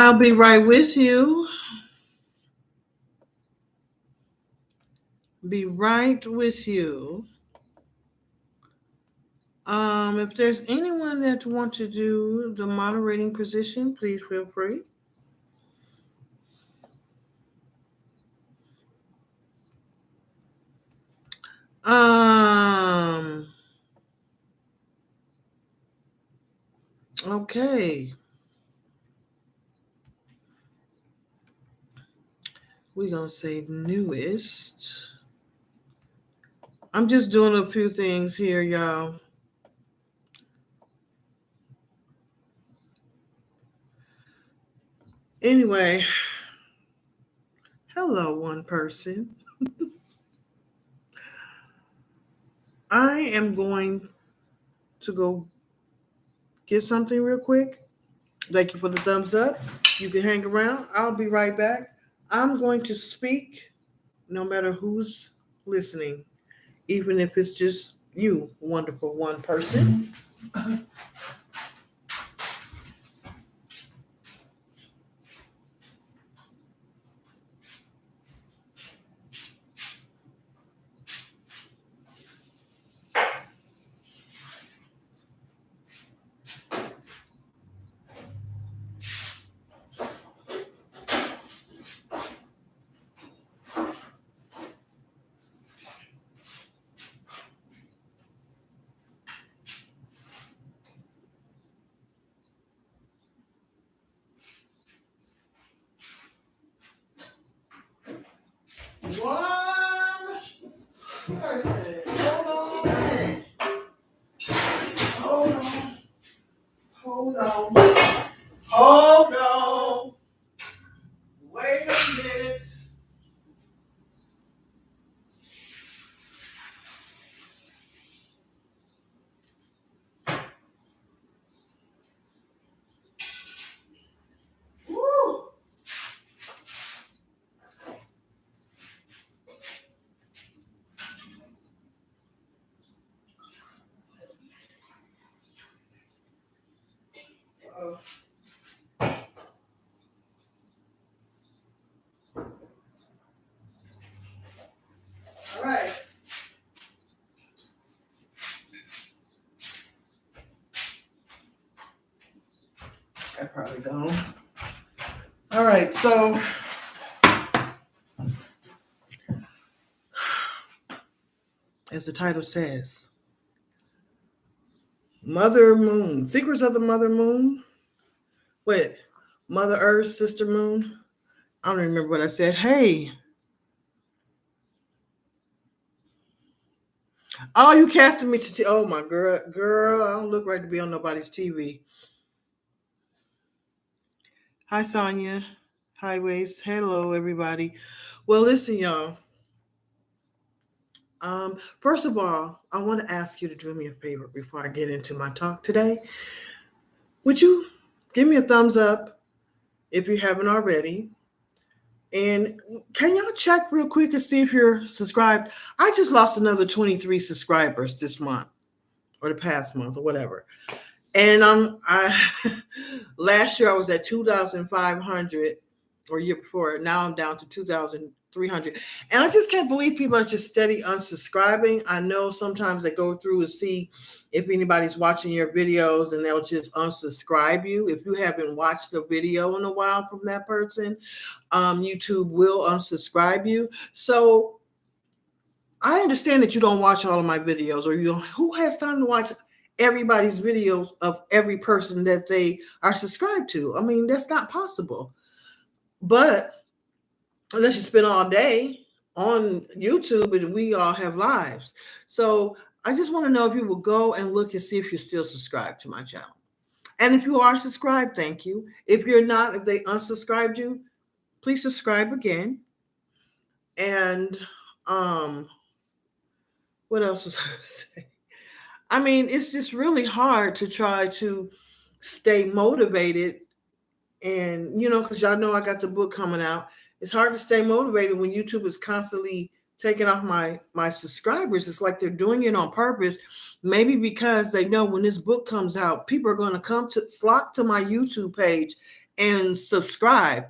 I'll be right with you. Be right with you. If there's anyone that wants to do the moderating position, please feel free. Um, okay. We're gonna say newest. I'm just doing a few things here, y'all. Anyway, hello, one person. I am going to go get something real quick. Thank you for the thumbs up. You can hang around. I'll be right back. I'm going to speak no matter who's listening, even if it's just you, wonderful one person. One person. Hold on. Hold on. Hold on. Hold on. Wait a minute. Woo. Uh, all right. I probably don't. All right, so as the title says, Mother Moon, Secrets of the Mother Moon. Wait, Mother Earth, Sister Moon. I don't remember what I said. Hey, oh, you casting me to oh my girl, I don't look right to be on nobody's TV. Hi, Sonia. Highways. Hello, everybody. Well, listen, y'all. First of all, I want to ask you to do me a favor before I get into my talk today. Would you give me a thumbs up if you haven't already? And can y'all check real quick and see if you're subscribed? I just lost another 23 subscribers this month or the past month or whatever. And I last year I was at 2,500 or year before. Now I'm down to 2,300. And I just can't believe people are just steady unsubscribing. I know sometimes they go through and see if anybody's watching your videos and they'll just unsubscribe you. If you haven't watched a video in a while from that person, YouTube will unsubscribe you. So I understand that you don't watch all of my videos, or who has time to watch everybody's videos of every person that they are subscribed to? I mean, that's not possible. But unless you spend all day on YouTube and we all have lives. So I just want to know if you will go and look and see if you're still subscribed to my channel. And if you are subscribed, thank you. If you're not, if they unsubscribed you, please subscribe again. And what else was I going to say? I mean, it's just really hard to try to stay motivated. And, because y'all know I got the book coming out. It's hard to stay motivated when YouTube is constantly taking off my subscribers. It's like they're doing it on purpose. Maybe because they know when this book comes out, people are going to flock to my YouTube page and subscribe.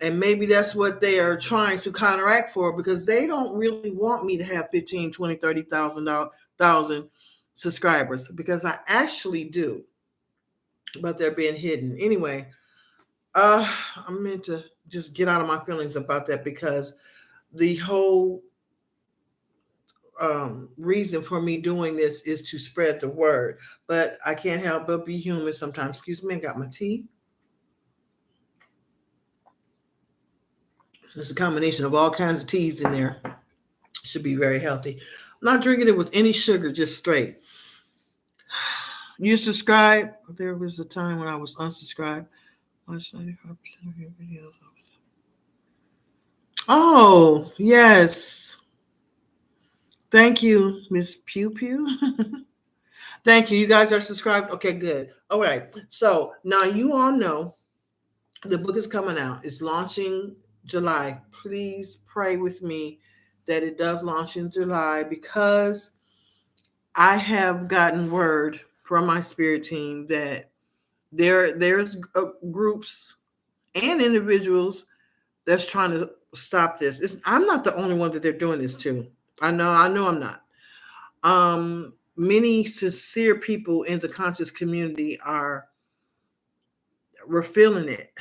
And maybe that's what they are trying to counteract for, because they don't really want me to have 15, 20, 30,000 subscribers, because I actually do, but they're being hidden. Anyway, I meant to just get out of my feelings about that, because the whole reason for me doing this is to spread the word. But I can't help but be human sometimes. Excuse me, I got my tea. There's a combination of all kinds of teas in there. Should be very healthy. I'm not drinking it with any sugar, just straight. You subscribe. There was a time when I was unsubscribed. Watch 95% of your videos. Oh, yes. Thank you, Miss Pew Pew. Thank you. You guys are subscribed. Okay, good. All right. So now you all know the book is coming out. It's launching July. Please pray with me that it does launch in July, because I have gotten word from my spirit team that there's groups and individuals that's trying to stop this. I'm not the only one that they're doing this to. I know I'm not. Many sincere people in the conscious community were feeling it.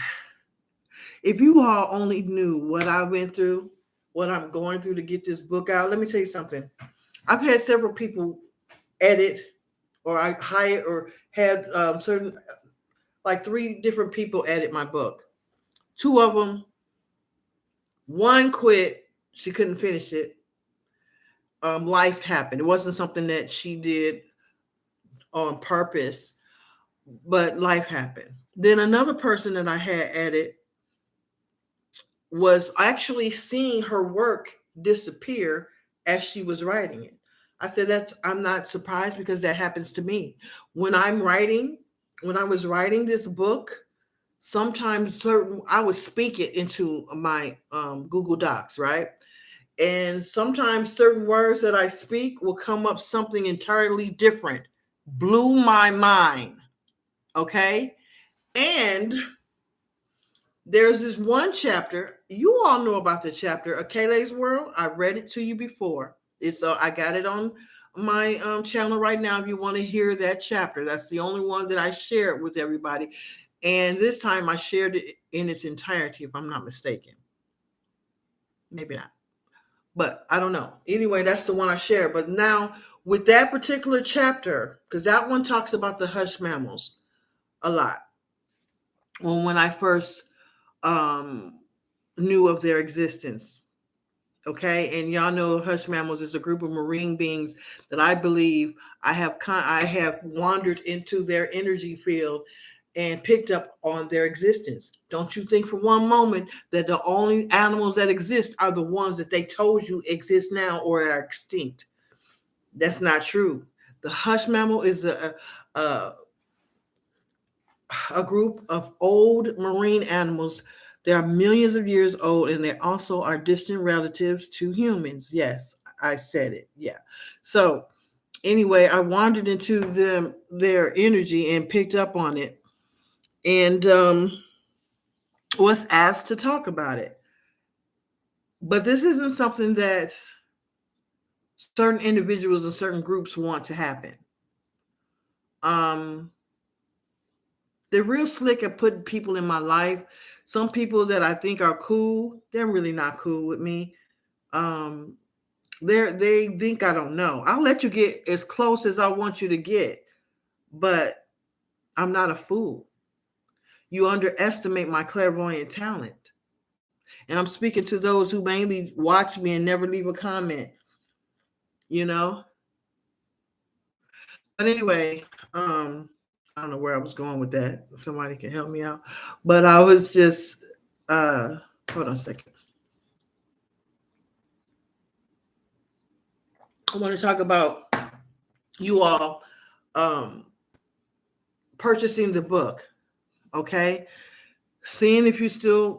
If you all only knew what I went through, what I'm going through to get this book out, let me tell you something. I've had several people edit, or I hired or had certain, like 3 different people edit my book. 2 of them, one quit. She couldn't finish it. Life happened. It wasn't something that she did on purpose, but life happened. Then another person that I had edit was actually seeing her work disappear as she was writing it. I said, I'm not surprised, because that happens to me. When I was writing this book, sometimes I would speak it into my Google Docs, right? And sometimes certain words that I speak will come up something entirely different. Blew my mind. Okay. And there's this one chapter. You all know about the chapter, Achilles World. I read it to you before. I got it on my channel right now. If you want to hear that chapter, that's the only one that I shared with everybody. And this time I shared it in its entirety, if I'm not mistaken. Maybe not, but I don't know. Anyway, that's the one I shared. But now with that particular chapter, because that one talks about the hush mammals a lot. When I first knew of their existence. Okay, and y'all know hush mammals is a group of marine beings that I believe I have wandered into their energy field and picked up on their existence. Don't you think for one moment that the only animals that exist are the ones that they told you exist now or are extinct. That's not true. The hush mammal is a, a group of old marine animals. They are millions of years old, and they also are distant relatives to humans. Yes, I said it. Yeah. So anyway, I wandered into their energy and picked up on it, and was asked to talk about it. But this isn't something that certain individuals and certain groups want to happen. They're real slick at putting people in my life. Some people that I think are cool, they're really not cool with me. Um, they think I don't know. I'll let you get as close as I want you to get, but I'm not a fool. You underestimate my clairvoyant talent. And I'm speaking to those who mainly watch me and never leave a comment, you know? But anyway, I don't know where I was going with that. If somebody can help me out. But I was just hold on a second. I want to talk about you all purchasing the book. Okay. Seeing if you still,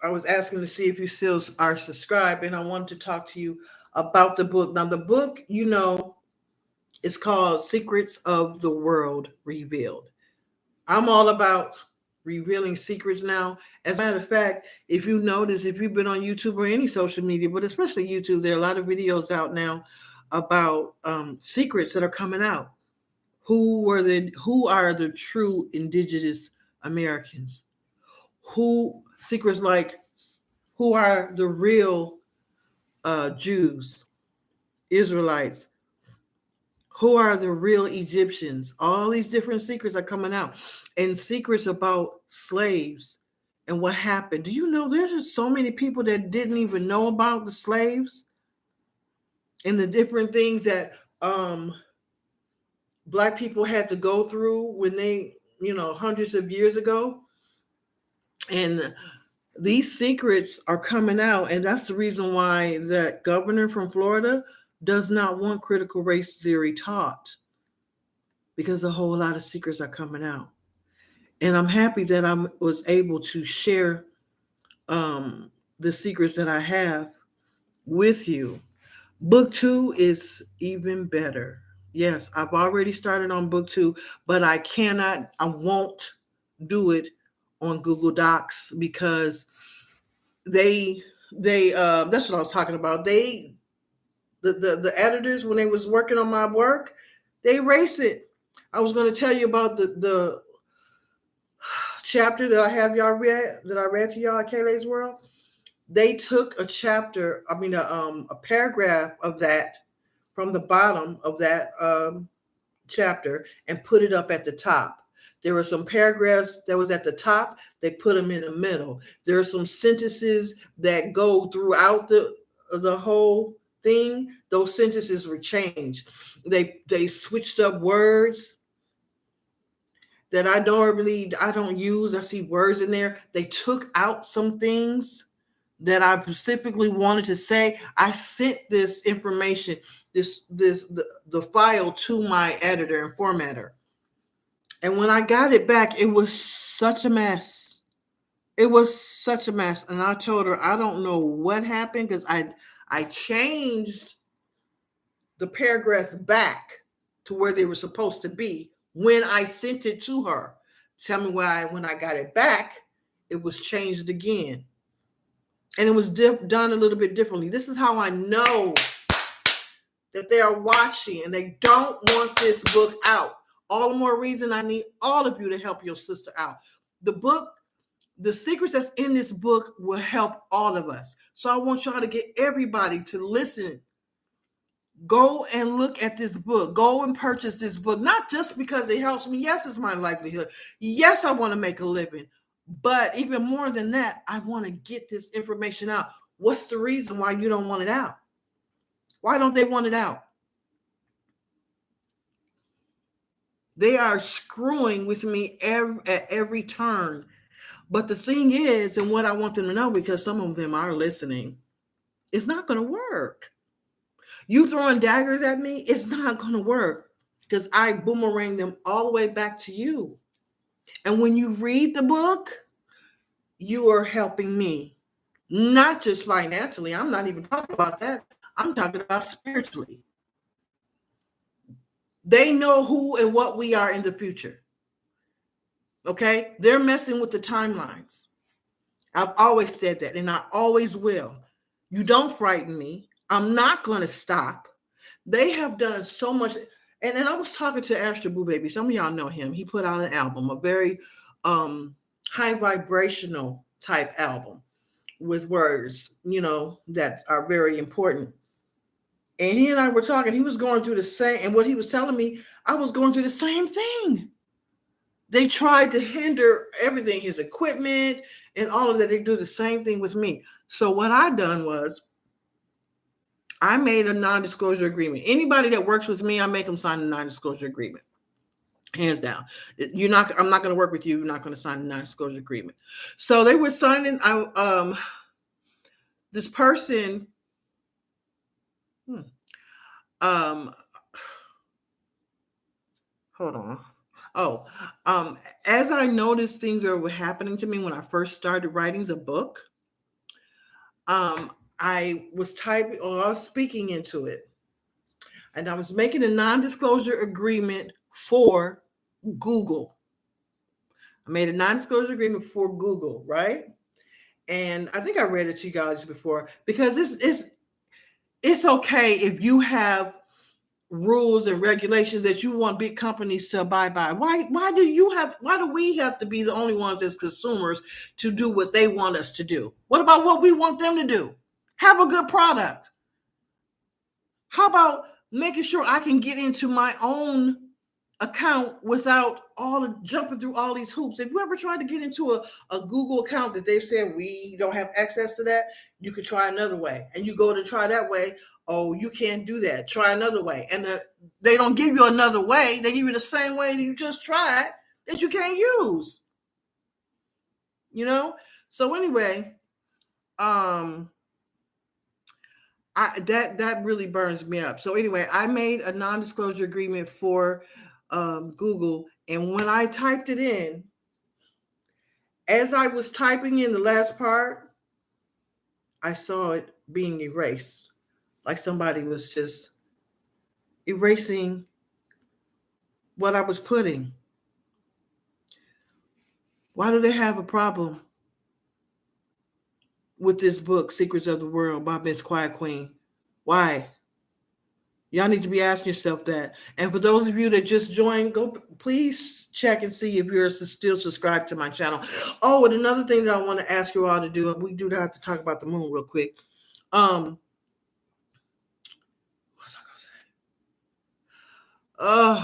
I was asking to see if you still are subscribed, and I wanted to talk to you about the book. Now, the book, it's called Secrets of the World Revealed. I'm all about revealing secrets now. As a matter of fact, if you notice, if you've been on YouTube or any social media, but especially YouTube, there are a lot of videos out now about secrets that are coming out. Who are the true indigenous Americans? Who secrets like who are the real Jews, Israelites? Who are the real Egyptians? All these different secrets are coming out, and secrets about slaves and what happened. Do you know there's just so many people that didn't even know about the slaves and the different things that Black people had to go through when they, hundreds of years ago. And these secrets are coming out, and that's the reason why that governor from Florida does not want critical race theory taught, because a whole lot of secrets are coming out. And I'm happy that I was able to share the secrets that I have with you. Book 2 is even better. Yes, I've already started on book 2, but I won't do it on Google Docs because they that's what I was talking about. The editors, when they was working on my work, they erased it. I was going to tell you about the chapter that I have y'all read, that I read to y'all at Kaylee's World. They took a paragraph of that from the bottom of that chapter and put it up at the top. There were some paragraphs that was at the top. They put them in the middle. There are some sentences that go throughout the whole thing. Those sentences were changed. They switched up words that I don't use. I see words in there. They took out some things that I specifically wanted to say. I sent this information, the file to my editor and formatter. And when I got it back, it was such a mess. It was such a mess. And I told her, I don't know what happened, because I changed the paragraphs back to where they were supposed to be when I sent it to her. Tell me why when I got it back, it was changed again. And it was done a little bit differently. This is how I know that they are watching and they don't want this book out. All the more reason I need all of you to help your sister out. The secrets that's in this book will help all of us. So I want y'all to get everybody to listen. Go and look at this book. Go and purchase this book, not just because it helps me. Yes, it's my livelihood. Yes, I want to make a living. But even more than that, I want to get this information out. What's the reason why you don't want it out? Why don't they want it out? They are screwing with me at every turn. But the thing is, and what I want them to know, because some of them are listening, it's not going to work. You throwing daggers at me, it's not going to work, because I boomerang them all the way back to you. And when you read the book, you are helping me, not just financially. I'm not even talking about that. I'm talking about spiritually. They know who and what we are in the future. Okay? They're messing with the timelines. I've always said that, and I always will. You don't frighten me. I'm not going to stop. They have done so much. And then I was talking to Astro Boo Baby. Some of y'all know him. He put out an album, a very high vibrational type album with words, that are very important. And he and I were talking. He was going through the same, and what he was telling me, I was going through the same thing. They tried to hinder everything, his equipment and all of that. They do the same thing with me. So what I done was I made a non-disclosure agreement. Anybody that works with me, I make them sign a non-disclosure agreement. Hands down. I'm not going to work with you. You're not going to sign a non-disclosure agreement. So they were signing. This person. Hold on. As I noticed things were happening to me when I first started writing the book, I was typing or I was speaking into it. And I was making a non-disclosure agreement for Google. I made a non-disclosure agreement for Google, right? And I think I read it to you guys before, because it's okay if you have rules and regulations that you want big companies to abide by. Why do we have to be the only ones as consumers to do what they want us to do? What about what we want them to do? Have a good product. How about making sure I can get into my own account without jumping through all these hoops? If you ever tried to get into a Google account that they said we don't have access to that, you could try another way. And you go to try that way, oh, you can't do that. Try another way. And they don't give you another way. They give you the same way that you just tried that you can't use. You know? So anyway, that really burns me up. So anyway, I made a non-disclosure agreement for Google, and when I typed it in, as I was typing in the last part, I saw it being erased, like somebody was just erasing what I was putting. Why do they have a problem with this book, Secrets of the World by Miss Quiet Queen? Why? Y'all need to be asking yourself that. And for those of you that just joined, go please check and see if you're still subscribed to my channel. Oh, and another thing that I want to ask you all to do, and we do have to talk about the moon real quick. What's I gonna say?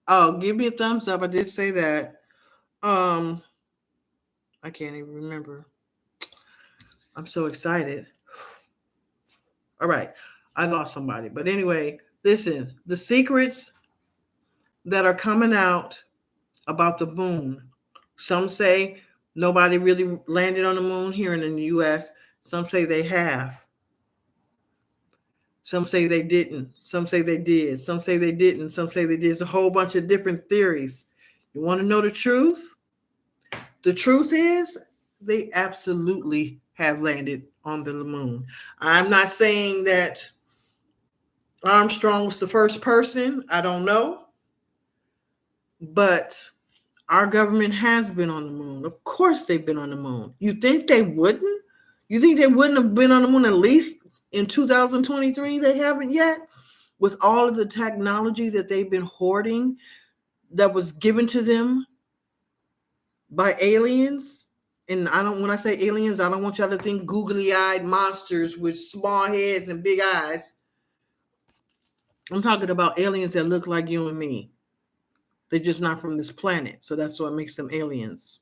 Oh, give me a thumbs up. I did say that. I can't even remember. I'm so excited. All right. I lost somebody. But anyway, listen, the secrets that are coming out about the moon. Some say nobody really landed on the moon here in the US. Some say they have. Some say they didn't. Some say they did. Some say they didn't. Some say they did. There's a whole bunch of different theories. You want to know the truth? The truth is they absolutely have landed on the moon. I'm not saying that Armstrong was the first person. I don't know. But our government has been on the moon. Of course they've been on the moon. You think they wouldn't? You think they wouldn't have been on the moon at least in 2023? They haven't yet. With all of the technology that they've been hoarding that was given to them by aliens. And when I say aliens, I don't want y'all to think googly-eyed monsters with small heads and big eyes. I'm talking about aliens that look like you and me. They're just not from this planet. So that's what makes them aliens.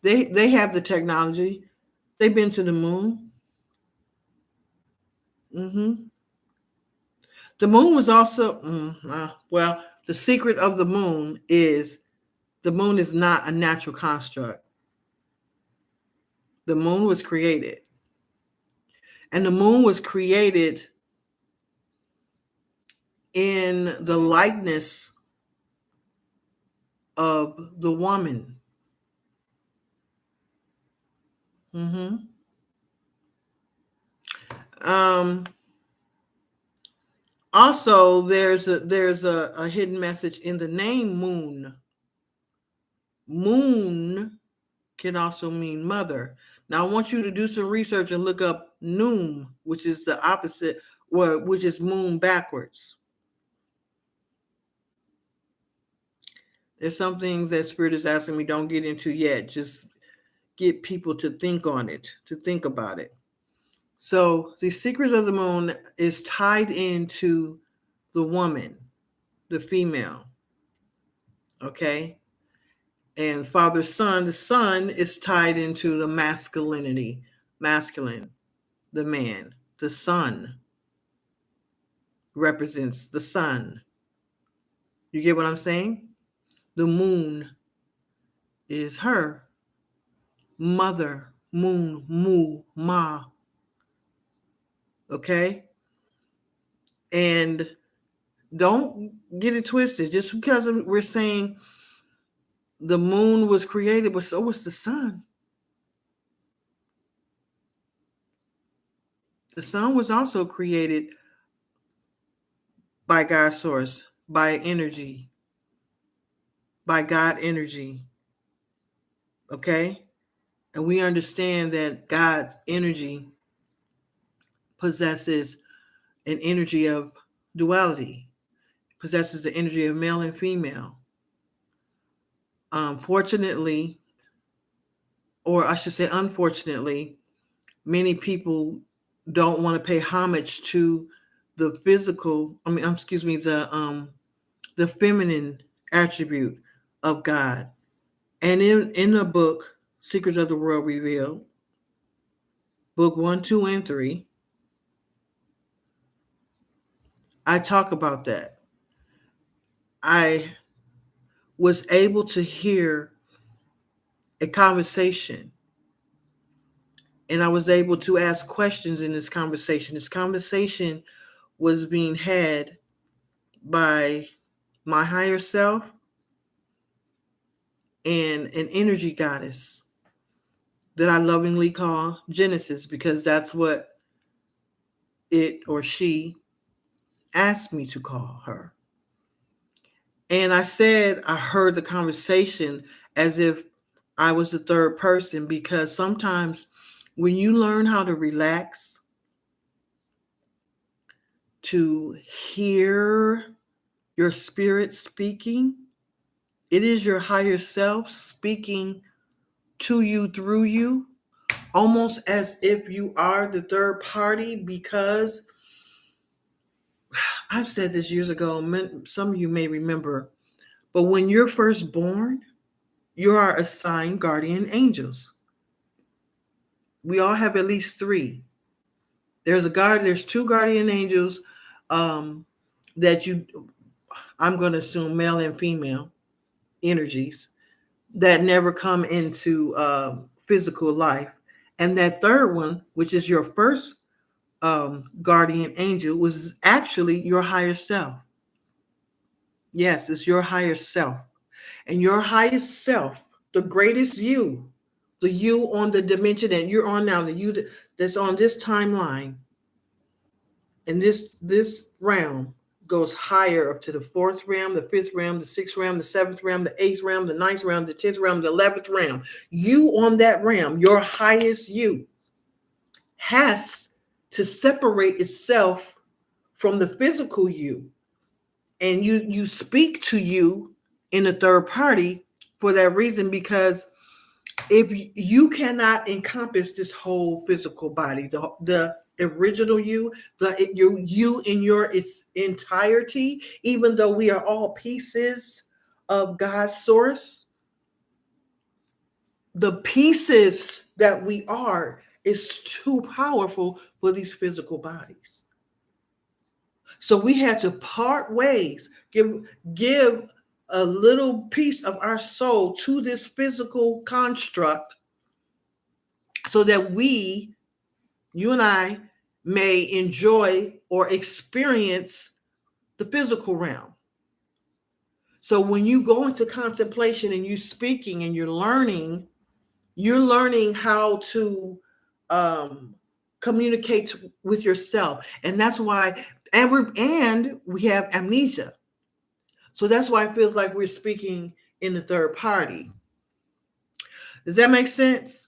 They have the technology. They've been to the moon. Mm-hmm. The moon was also, the secret of the moon is not a natural construct. The moon was created. And the moon was created in the likeness of the woman. Mm-hmm. Also, there's a hidden message in the name Moon. Moon can also mean mother. Now, I want you to do some research and look up Noom, which is the opposite, which is moon backwards. There's some things that Spirit is asking me don't get into yet. Just get people to think on it, to think about it. So the secrets of the moon is tied into the woman, the female. Okay. And father, son, the son is tied into the masculinity, masculine, the man. The sun represents the sun. You get what I'm saying? The moon is her. Mother, moon, mu, ma. Okay? And don't get it twisted. Just because we're saying the moon was created, but so was the sun. The sun was also created by God's source, by energy. by God energy. Okay? And we understand that God's energy possesses an energy of duality, possesses the energy of male and female. Fortunately, or I should say unfortunately, many people don't want to pay homage to the physical, the feminine attribute of God. And in the book, Secrets of the World Revealed, book 1, 2, and 3, I talk about that. I was able to hear a conversation, and I was able to ask questions in this conversation. This conversation was being had by my higher self and an energy goddess that I lovingly call Genesis, because that's what it or she asked me to call her. And I said I heard the conversation as if I was the third person, because sometimes when you learn how to relax, to hear your spirit speaking, it is your higher self speaking to you through you, almost as if you are the third party. Because I've said this years ago, some of you may remember, but when you're first born, you are assigned guardian angels. We all have at least three. There's two guardian angels that I'm going to assume male and female energies that never come into physical life. And that third one, which is your first guardian angel, was actually your higher self. Yes, it's your higher self. And your highest self, the greatest you, the you on the dimension that you're on now, the you that's on this timeline, and this realm goes higher up to the fourth realm, the fifth realm, the sixth realm, the seventh realm, the eighth realm, the ninth realm, the 10th realm, the 11th realm. You on that realm, your highest you, has to separate itself from the physical you. And you speak to you in a third party for that reason, because if you cannot encompass this whole physical body, the original you, you in its entirety, even though we are all pieces of God's source, the pieces that we are is too powerful for these physical bodies. So we had to part ways, give a little piece of our soul to this physical construct, so that you and I, may enjoy or experience the physical realm. So when you go into contemplation and you're speaking and you're learning how to communicate with yourself. And that's why, and we have amnesia. So that's why it feels like we're speaking in the third party. Does that make sense?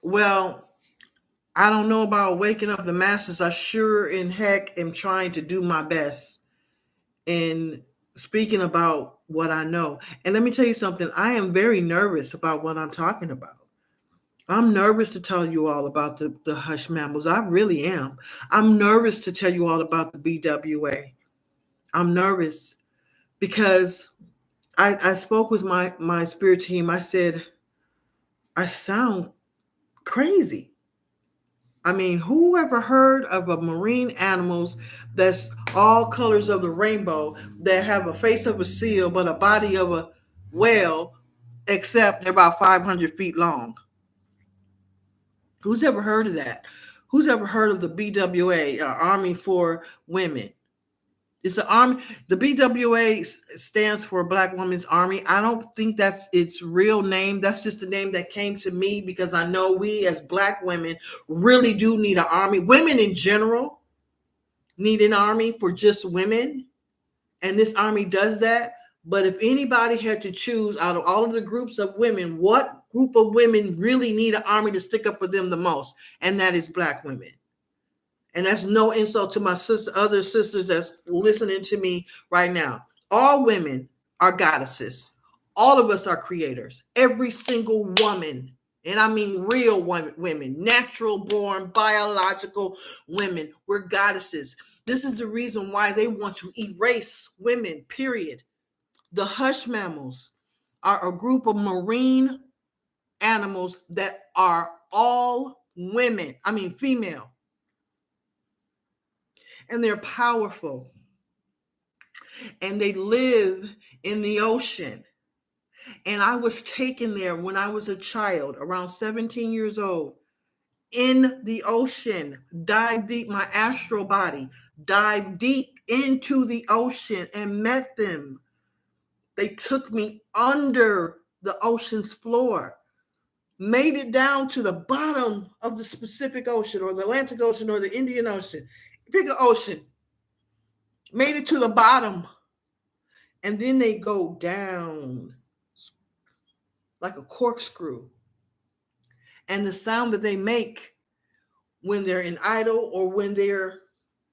Well, I don't know about waking up the masses. I sure in heck am trying to do my best in speaking about what I know. And let me tell you something, I am very nervous about what I'm talking about. I'm nervous to tell you all about the hush mammals. I really am. I'm nervous to tell you all about the BWA. I'm nervous because I spoke with my spirit team. I said, I sound crazy. I mean, who ever heard of a marine animals that's all colors of the rainbow, that have a face of a seal but a body of a whale, except they're about 500 feet long? Who's ever heard of that? Who's ever heard of the BWA, Army for Women? It's an army. The BWA stands for Black Women's Army. I don't think that's its real name. That's just the name that came to me because I know we as Black women really do need an army. Women in general need an army for just women. And this army does that. But if anybody had to choose out of all of the groups of women, what group of women really need an army to stick up for them the most? And that is Black women. And that's no insult to my sister, other sisters that's listening to me right now. All women are goddesses. All of us are creators. Every single woman, and I mean real women, natural born, biological women, we're goddesses. This is the reason why they want to erase women, period. The hush mammals are a group of marine animals that are all women, female. And they're powerful. And they live in the ocean. And I was taken there when I was a child, around 17 years old, in the ocean, dive deep, my astral body, dive deep into the ocean and met them. They took me under the ocean's floor, made it down to the bottom of the Pacific Ocean or the Atlantic Ocean or the Indian Ocean. Pick an ocean. Made it to the bottom. And then they go down like a corkscrew. And the sound that they make when they're in idle or when they're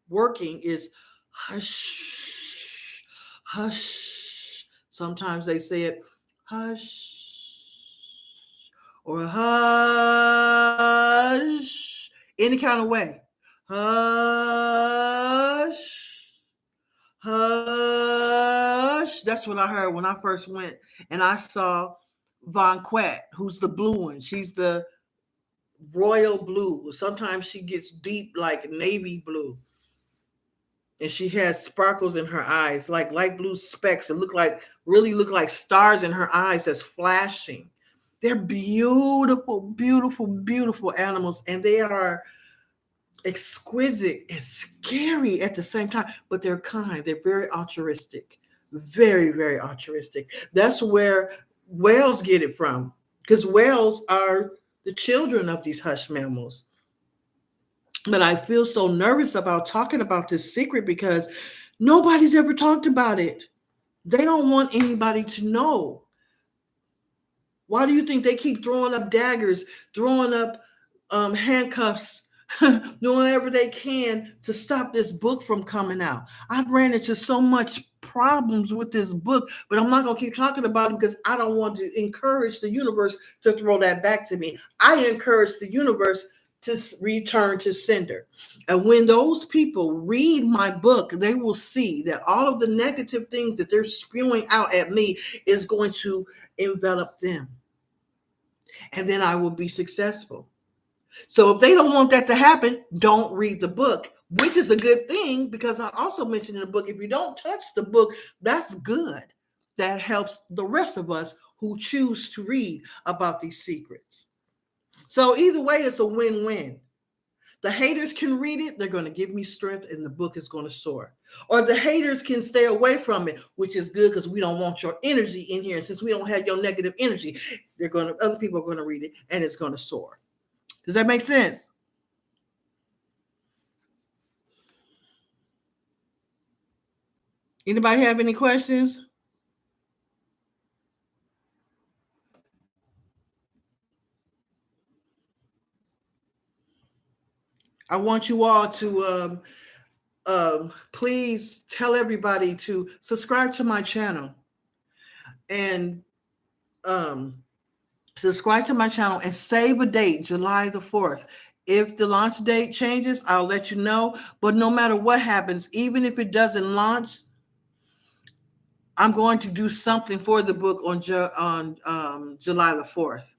working is hush, hush. Sometimes they say it hush or hush, any kind of way. Hush, hush. That's what I heard when I first went. And I saw Von Quet, who's the blue one. She's the royal blue. Sometimes she gets deep like navy blue. And she has sparkles in her eyes, like light blue specks that really look like stars in her eyes that's flashing. They're beautiful, beautiful, beautiful animals. And they are exquisite and scary at the same time, but they're kind. They're very altruistic. Very, very altruistic. That's where whales get it from, because whales are the children of these hush mammals. But I feel so nervous about talking about this secret because nobody's ever talked about it. They don't want anybody to know. Why do you think they keep throwing up daggers, throwing up handcuffs, doing whatever they can to stop this book from coming out? I've ran into so much problems with this book, but I'm not going to keep talking about it because I don't want to encourage the universe to throw that back to me. I encourage the universe to return to sender. And when those people read my book, they will see that all of the negative things that they're spewing out at me is going to envelop them. And then I will be successful. So if they don't want that to happen, don't read the book, which is a good thing, because I also mentioned in the book, if you don't touch the book, that's good. That helps the rest of us who choose to read about these secrets. So either way, it's a win-win. The haters can read it, they're going to give me strength, and the book is going to soar. Or the haters can stay away from it, which is good because we don't want your energy in here. And since we don't have your negative energy, other people are going to read it, and it's going to soar. Does that make sense? Anybody have any questions? I want you all to please tell everybody to subscribe to my channel and subscribe to my channel and save a date, July the 4th. If the launch date changes, I'll let you know. But no matter what happens, even if it doesn't launch, I'm going to do something for the book on July the 4th.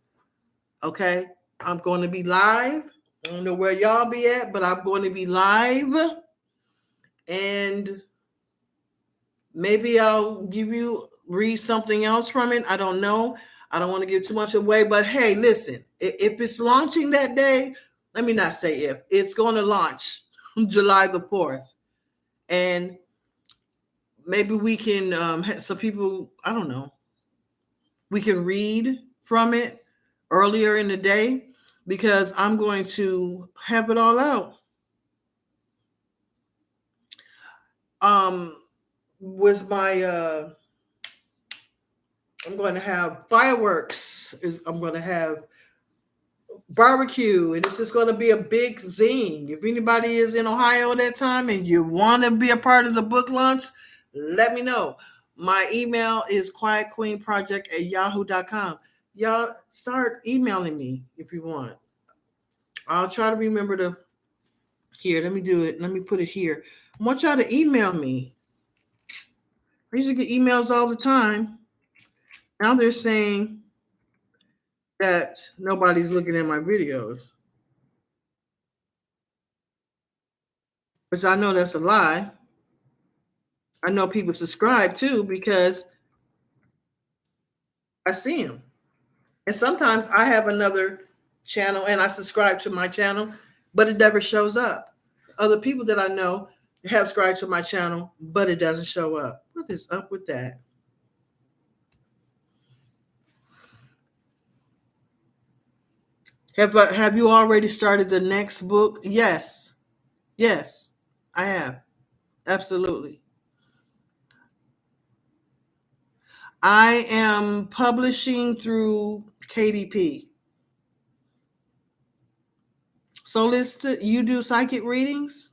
Okay? I'm going to be live. I don't know where y'all be at, but I'm going to be live. And maybe I'll read something else from it. I don't know. I don't want to give too much away, but hey, listen, if it's launching that day, let me not say if, it's going to launch July the 4th. And maybe we can some people, I don't know, we can read from it earlier in the day, because I'm going to have it all out. With my I'm going to have fireworks. I'm going to have barbecue, and this is going to be a big zine. If anybody is in Ohio at that time and you want to be a part of the book launch, let me know. My email is quietqueenproject@yahoo.com. Y'all start emailing me if you want. I'll try to remember to. Here, let me do it. Let me put it here. I want y'all to email me. I used to get emails all the time. Now they're saying that nobody's looking at my videos, which I know that's a lie. I know people subscribe too because I see them. And sometimes I have another channel and I subscribe to my channel, but it never shows up. Other people that I know have subscribed to my channel, but it doesn't show up. What is up with that? Have you already started the next book? Yes. Yes, I have. Absolutely. I am publishing through KDP. So you do psychic readings?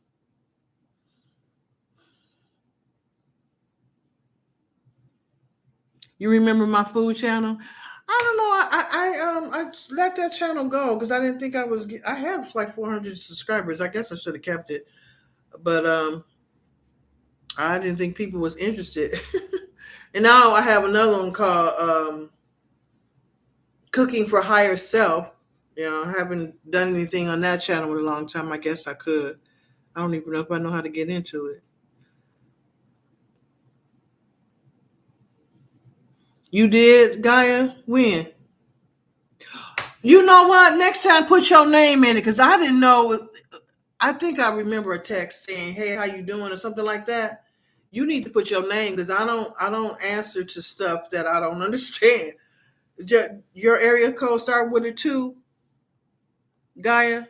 You remember my food channel? I don't know. I let that channel go because I didn't think I had like 400 subscribers. I guess I should have kept it, but I didn't think people was interested. And now I have another one called Cooking for Higher Self. I haven't done anything on that channel in a long time. I guess I could. I don't even know if I know how to get into it. You did, Gaia? When? You know what? Next time, put your name in it because I didn't know. I think I remember a text saying, "Hey, how you doing?" or something like that. You need to put your name because I don't answer to stuff that I don't understand. Your area code start with a 2, Gaia.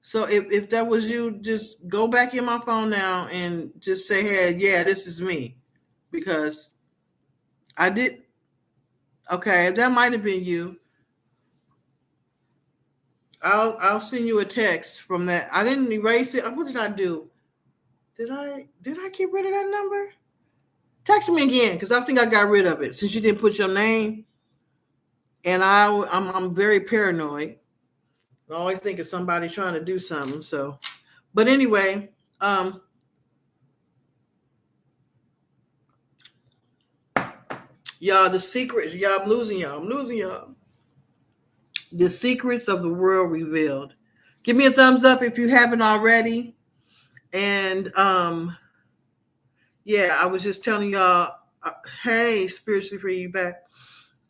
So if that was you, just go back in my phone now and just say, "Hey, yeah, this is me," because I did. Okay, that might have been you. I'll send you a text from that. I didn't erase it. What did I do? Did I get rid of that number? Text me again because I think I got rid of it since you didn't put your name. And I'm very paranoid. I always think of somebody trying to do something. So, but anyway, y'all, the secrets. Y'all, I'm losing y'all. I'm losing y'all. The secrets of the world revealed. Give me a thumbs up if you haven't already. And yeah, I was just telling y'all, hey, spiritually free, you back,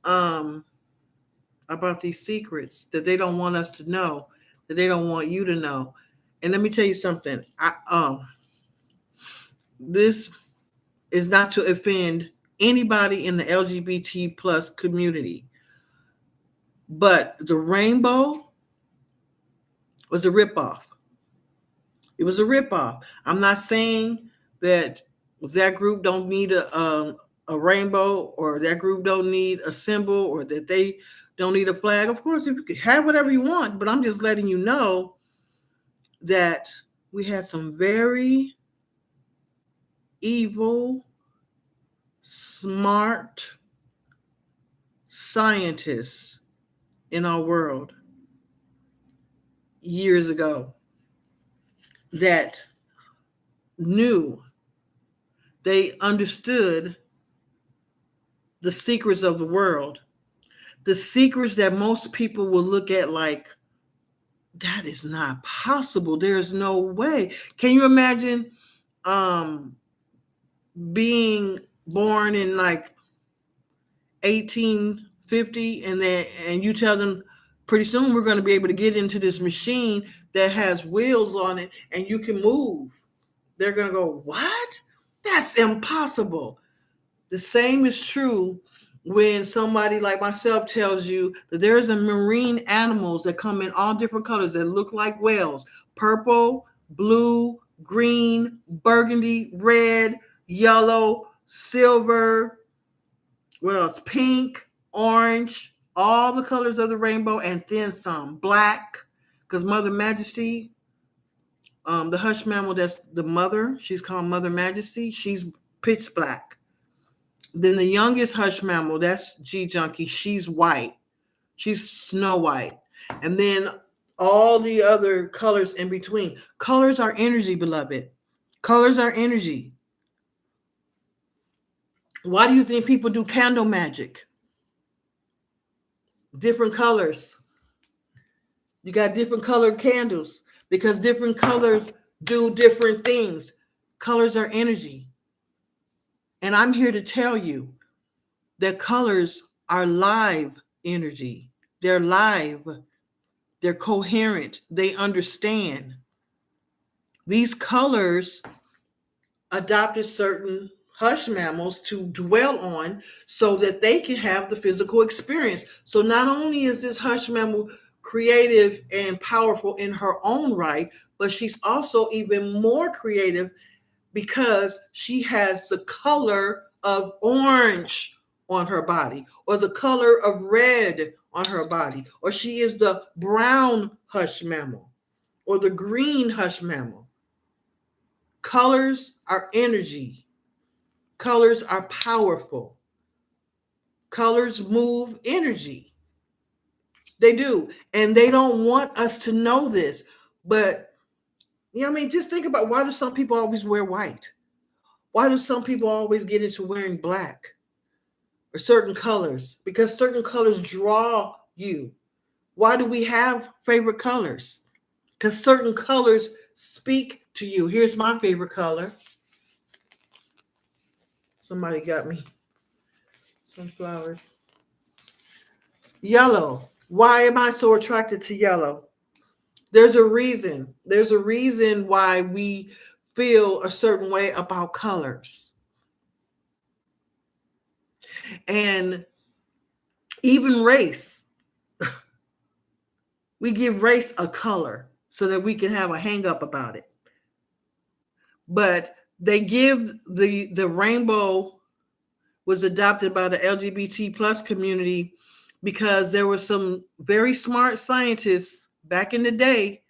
about these secrets that they don't want us to know, that they don't want you to know. And let me tell you something. This is not to offend anybody in the LGBT plus community, but the rainbow was a ripoff. It was a ripoff. I'm not saying that group don't need a rainbow, or that group don't need a symbol, or that they don't need a flag. Of course, you can have whatever you want, but I'm just letting you know that we had some very evil, smart scientists in our world years ago that knew, they understood the secrets of the world, the secrets that most people will look at like, that is not possible. There's no way. Can you imagine being born in like 1850 and you tell them pretty soon we're going to be able to get into this machine that has wheels on it and you can move? They're going to go, what? That's impossible. The same is true when somebody like myself tells you that there's a marine animals that come in all different colors that look like whales: purple, blue, green, burgundy, red, yellow, silver, what else? Pink, orange, all the colors of the rainbow, and then some. Black, because Mother Majesty, the hush mammal that's the mother, she's called Mother Majesty. She's pitch black. Then the youngest hush mammal, that's G Junkie, she's white. She's snow white. And then all the other colors in between. Colors are energy, beloved. Colors are energy. Why do you think people do candle magic? Different colors. You got different colored candles because different colors do different things. Colors are energy. And I'm here to tell you that colors are live energy. They're live. They're coherent. They understand. These colors adopted certain hush mammals to dwell on so that they can have the physical experience. So not only is this hush mammal creative and powerful in her own right, but she's also even more creative because she has the color of orange on her body, or the color of red on her body, or she is the brown hush mammal, or the green hush mammal. Colors are energy. Colors are powerful. Colors move energy. They do. And they don't want us to know this. But, just think about, why do some people always wear white? Why do some people always get into wearing black or certain colors? Because certain colors draw you. Why do we have favorite colors? Because certain colors speak to you. Here's my favorite color. Somebody got me some flowers. Yellow. Why am I so attracted to yellow? There's a reason. There's a reason why we feel a certain way about colors. And even race. We give race a color so that we can have a hang up about it. But they give the rainbow was adopted by the LGBT plus community because there were some very smart scientists back in the day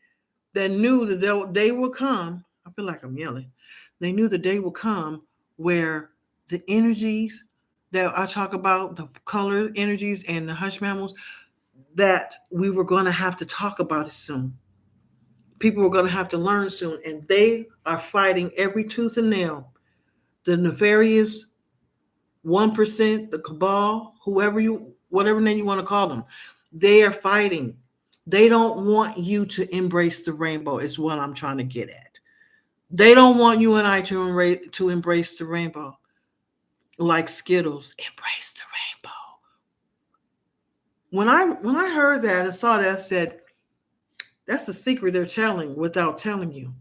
that knew that the day will come. I feel like I'm yelling. They knew the day will come where the energies that I talk about, the color energies and the hush mammals, that we were going to have to talk about it soon. People were going to have to learn soon. And they are fighting every tooth and nail. The nefarious 1%, the cabal, whatever name you want to call them, they are fighting. They don't want you to embrace the rainbow, is what I'm trying to get at. They don't want you and I to embrace the rainbow. Like Skittles, embrace the rainbow. When I heard that and saw that, I said, that's a secret they're telling without telling you.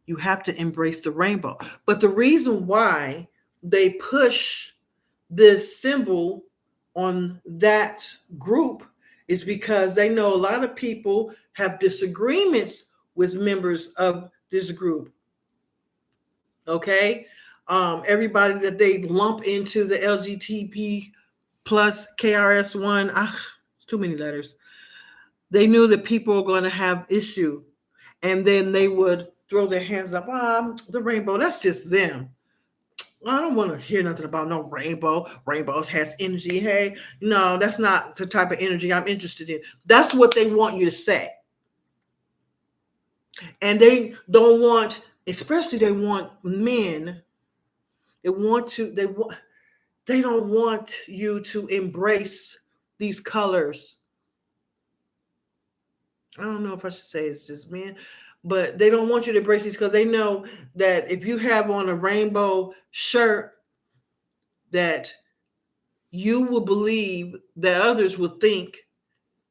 You have to embrace the rainbow. But the reason why they push this symbol on that group is because they know a lot of people have disagreements with members of this group. Okay? Everybody that they lump into the LGBT plus KRS1, it's too many letters. They knew that people were going to have issue, and then they would throw their hands up. The rainbow, that's just them. I don't want to hear nothing about no rainbow. Rainbows has energy. Hey, no, that's not the type of energy I'm interested in. That's what they want you to say. And they don't want, especially they want men. They don't want you to embrace these colors. I don't know if I should say it's just men, but they don't want you to embrace these because they know that if you have on a rainbow shirt, that you will believe that others will think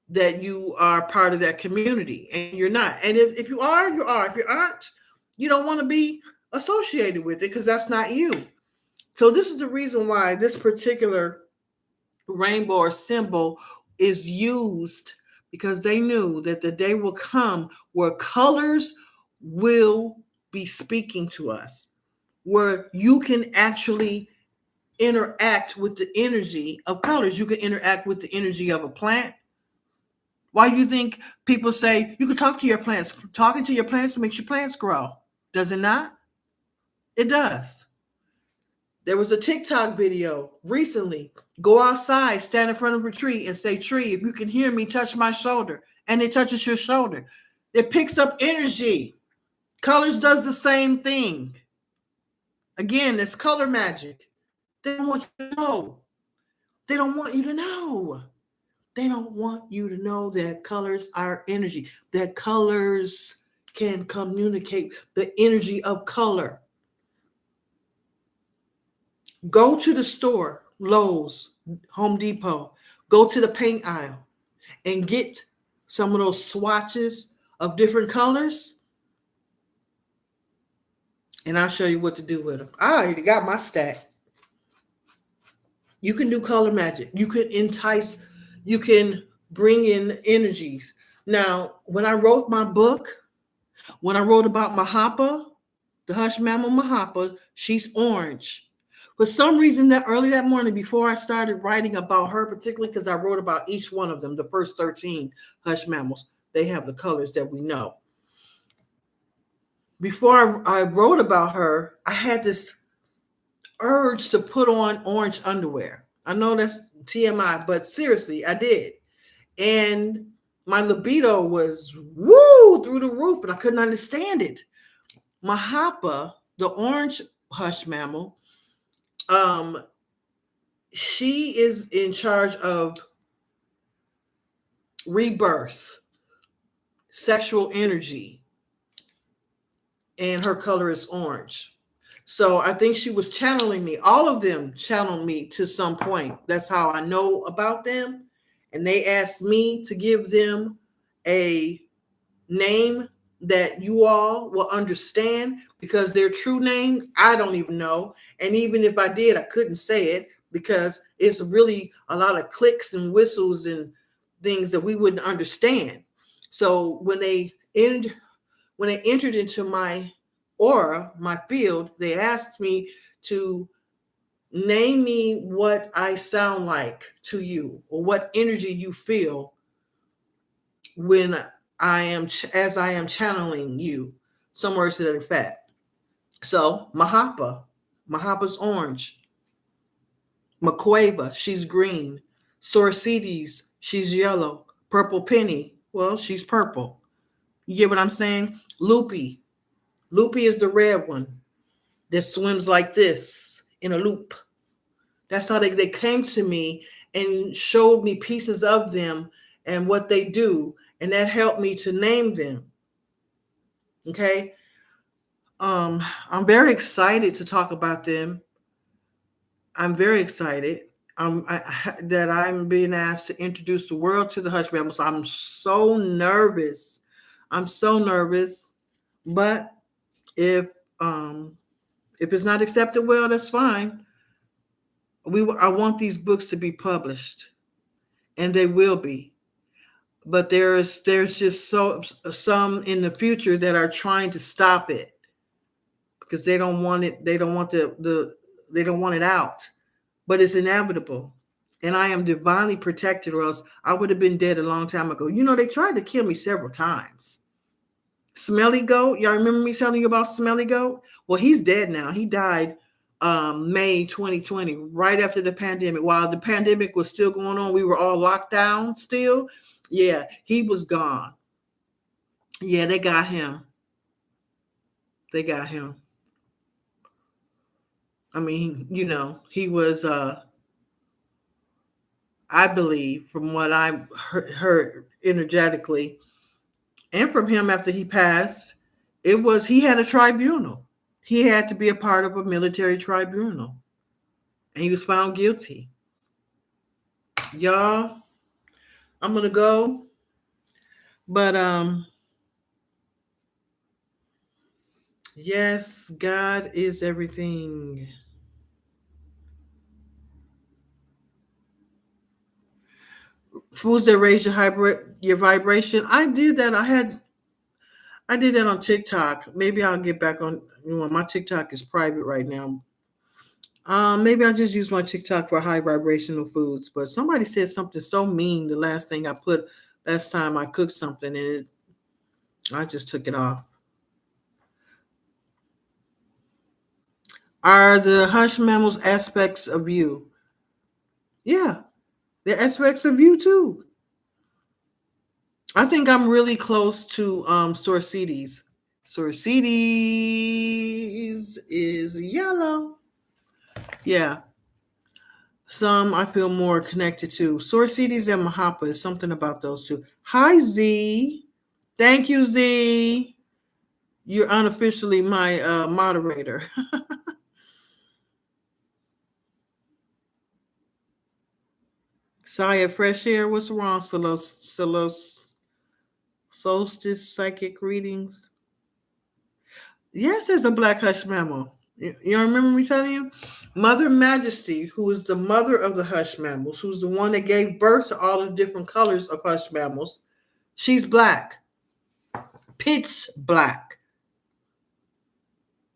that you are part of that community, and you're not. And if you are, you are. If you aren't, you don't want to be associated with it because that's not you. So this is the reason why this particular rainbow or symbol is used, because they knew that the day will come where colors will be speaking to us, where you can actually interact with the energy of colors. You can interact with the energy of a plant. Why do you think people say you can talk to your plants? Talking to your plants makes your plants grow. Does it not? It does. There was a TikTok video recently. Go outside, stand in front of a tree, and say, "Tree, if you can hear me, touch my shoulder." And it touches your shoulder. It picks up energy. Colors does the same thing. Again, it's color magic. They don't want you to know. They don't want you to know. They don't want you to know that colors are energy, that colors can communicate the energy of color. Go to the store, Lowe's, Home Depot, go to the paint aisle and get some of those swatches of different colors, and I'll show you what to do with them. I already got my stack. You can do color magic. You can entice, you can bring in energies. Now, when I wrote my book, when I wrote about Mahapa, the hush mammal Mahapa, she's orange. For some reason, that early that morning, before I started writing about her, particularly because I wrote about each one of them, the first 13 hush mammals, they have the colors that we know. Before I wrote about her, I had this urge to put on orange underwear. I know that's TMI, but seriously, I did. And my libido was woo through the roof, and I couldn't understand it. Mahapa, the orange hush mammal, she is in charge of rebirth, sexual energy, and her color is orange. So I think she was channeling me. All of them channeled me to some point. That's how I know about them. And they asked me to give them a name that you all will understand, because their true name, I don't even know. And even if I did, I couldn't say it because it's really a lot of clicks and whistles and things that we wouldn't understand. So when they entered into my aura, my field, they asked me to name me what I sound like to you, or what energy you feel when as I am channeling you. Some words to that effect. So Mahapa's orange. Maqueva, she's green. Sorcides, she's yellow. Purple Penny, well, she's purple. You get what I'm saying? Loopy is the red one that swims like this in a loop. That's how they came to me and showed me pieces of them and what they do. And that helped me to name them. Okay. I'm very excited to talk about them. I'm very excited that I'm being asked to introduce the world to the hush mammals. I'm so nervous. But if it's not accepted, well, that's fine. I want these books to be published, and they will be. But there's just some in the future that are trying to stop it because they don't want it. They don't want they don't want it out. But it's inevitable. And I am divinely protected, or else I would have been dead a long time ago. You know, they tried to kill me several times. Smelly Goat, y'all remember me telling you about Smelly Goat? Well, he's dead now. He died May 2020, right after the pandemic. While the pandemic was still going on, we were all locked down still. Yeah, he was gone. Yeah, they got him. I mean, you know, he was I believe, from what I heard energetically, and from him after he passed, he had a tribunal. He had to be a part of a military tribunal, and he was found guilty. Y'all, I'm gonna go, but Yes, God is everything. Foods that raise your vibration. I did that on TikTok. Maybe I'll get back on. My TikTok is private right now. Maybe I'll just use my TikTok for high vibrational foods. But somebody said something so mean the last thing I put last time I cooked something, and I just took it off. Are the hush mammals aspects of you? Yeah, they're aspects of you too. I think I'm really close to Sorcides. Sorcides is yellow. Yeah. Some I feel more connected to. Sorcides and Mahapa is something about those two. Hi Z. Thank you, Z. You're unofficially my moderator. Saya Fresh Air, what's wrong? Solstice psychic readings. Yes, there's a black hush mammal. You remember me telling you? Mother Majesty, who is the mother of the hush mammals, who's the one that gave birth to all the different colors of hush mammals, she's black. Pitch black.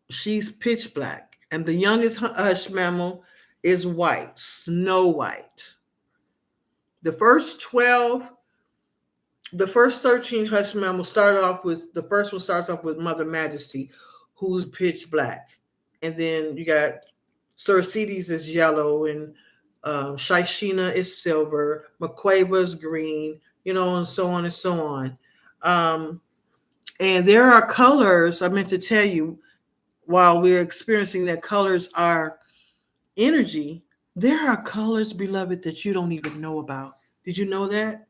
She's pitch black. And the youngest hush mammal is white, snow white. The first 12, the first 13 hush mammals started off with, the first one starts off with Mother Majesty, who's pitch black. And then you got Sorcides is yellow, and Shishina is silver, Maqueva is green, and so on and so on. And there are colors, I meant to tell you, while we're experiencing that colors are energy, there are colors, beloved, that you don't even know about. Did you know that?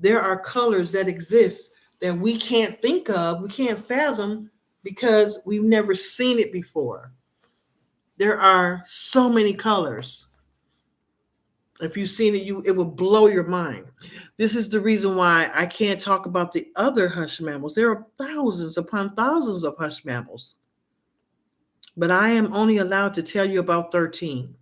There are colors that exist that we can't think of, we can't fathom because we've never seen it before. There are so many colors. If you've seen it, it will blow your mind. This is the reason why I can't talk about the other hush mammals. There are thousands upon thousands of hush mammals, but I am only allowed to tell you about 13.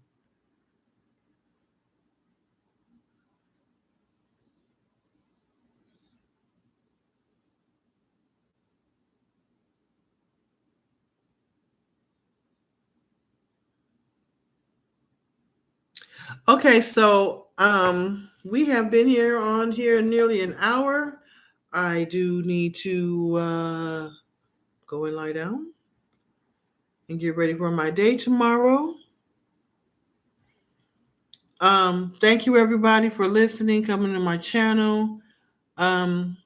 Okay, so we have been here nearly an hour. I do need to go and lie down and get ready for my day tomorrow. Thank you everybody for listening, coming to my channel. I'm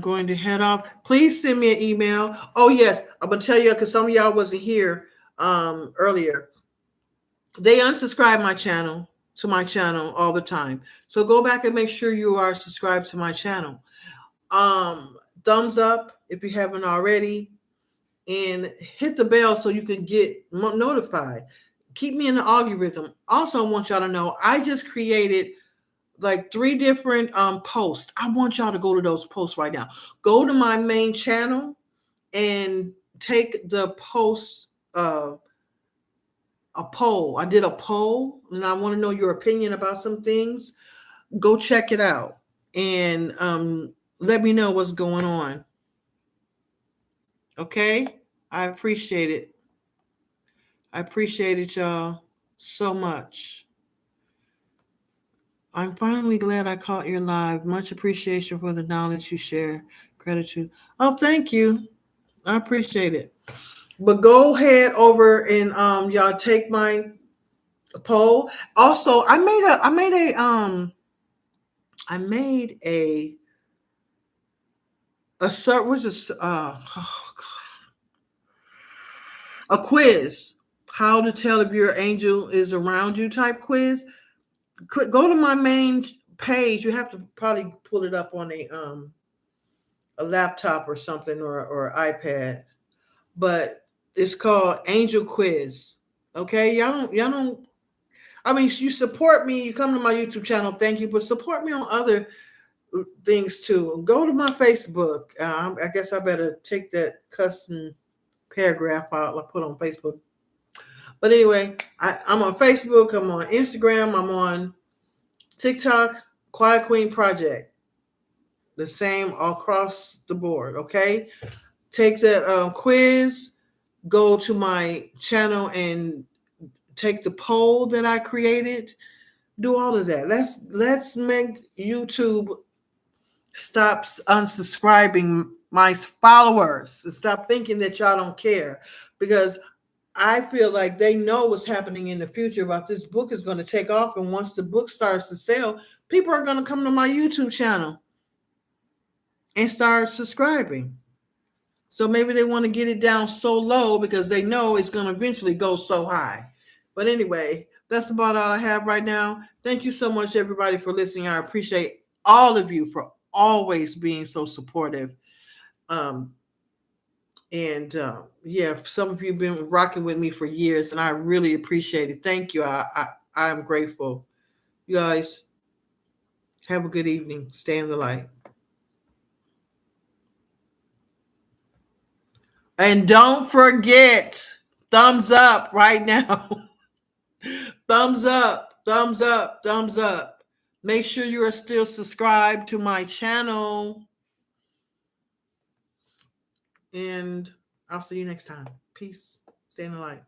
going to head off. Please send me an email. Oh yes, I'm gonna tell you because some of y'all wasn't here earlier. They unsubscribe to my channel all the time. So go back and make sure you are subscribed to my channel. Thumbs up if you haven't already, and hit the bell so you can get notified. Keep me in the algorithm. Also, I want y'all to know I just created like 3 different posts. I want y'all to go to those posts right now. Go to my main channel and take the post a poll. I did a poll and I want to know your opinion about some things. Go check it out and let me know what's going on. Okay? I appreciate it. I appreciate it, y'all, so much. I'm finally glad I caught your live. Much appreciation for the knowledge you share. Gratitude. Oh, thank you. I appreciate it. But go ahead over and y'all take my poll. Also, I made a a quiz. How to tell if your angel is around you type quiz. Go to my main page. You have to probably pull it up on a laptop or something or iPad. But it's called Angel Quiz. Okay, y'all don't. I mean, you support me. You come to my YouTube channel. Thank you, but support me on other things too. Go to my Facebook. I guess I better take that custom paragraph out I put on Facebook. But anyway, I'm on Facebook. I'm on Instagram. I'm on TikTok. Quiet Queen Project. The same across the board. Okay. Take that quiz. Go to my channel and take the poll that I created. Do all of that. Let's make YouTube stop unsubscribing my followers and stop thinking that y'all don't care, because I feel like they know what's happening in the future about this book is going to take off, and once the book starts to sell, people are going to come to my YouTube channel and start subscribing. So maybe they want to get it down so low because they know it's going to eventually go so high. But anyway, that's about all I have right now. Thank you so much, everybody, for listening. I appreciate all of you for always being so supportive. Yeah, some of you have been rocking with me for years, and I really appreciate it. Thank you. I am grateful. You guys have a good evening. Stay in the light. And don't forget, thumbs up right now. Thumbs up, thumbs up, thumbs up. Make sure you are still subscribed to my channel. And I'll see you next time. Peace. Stay in the light.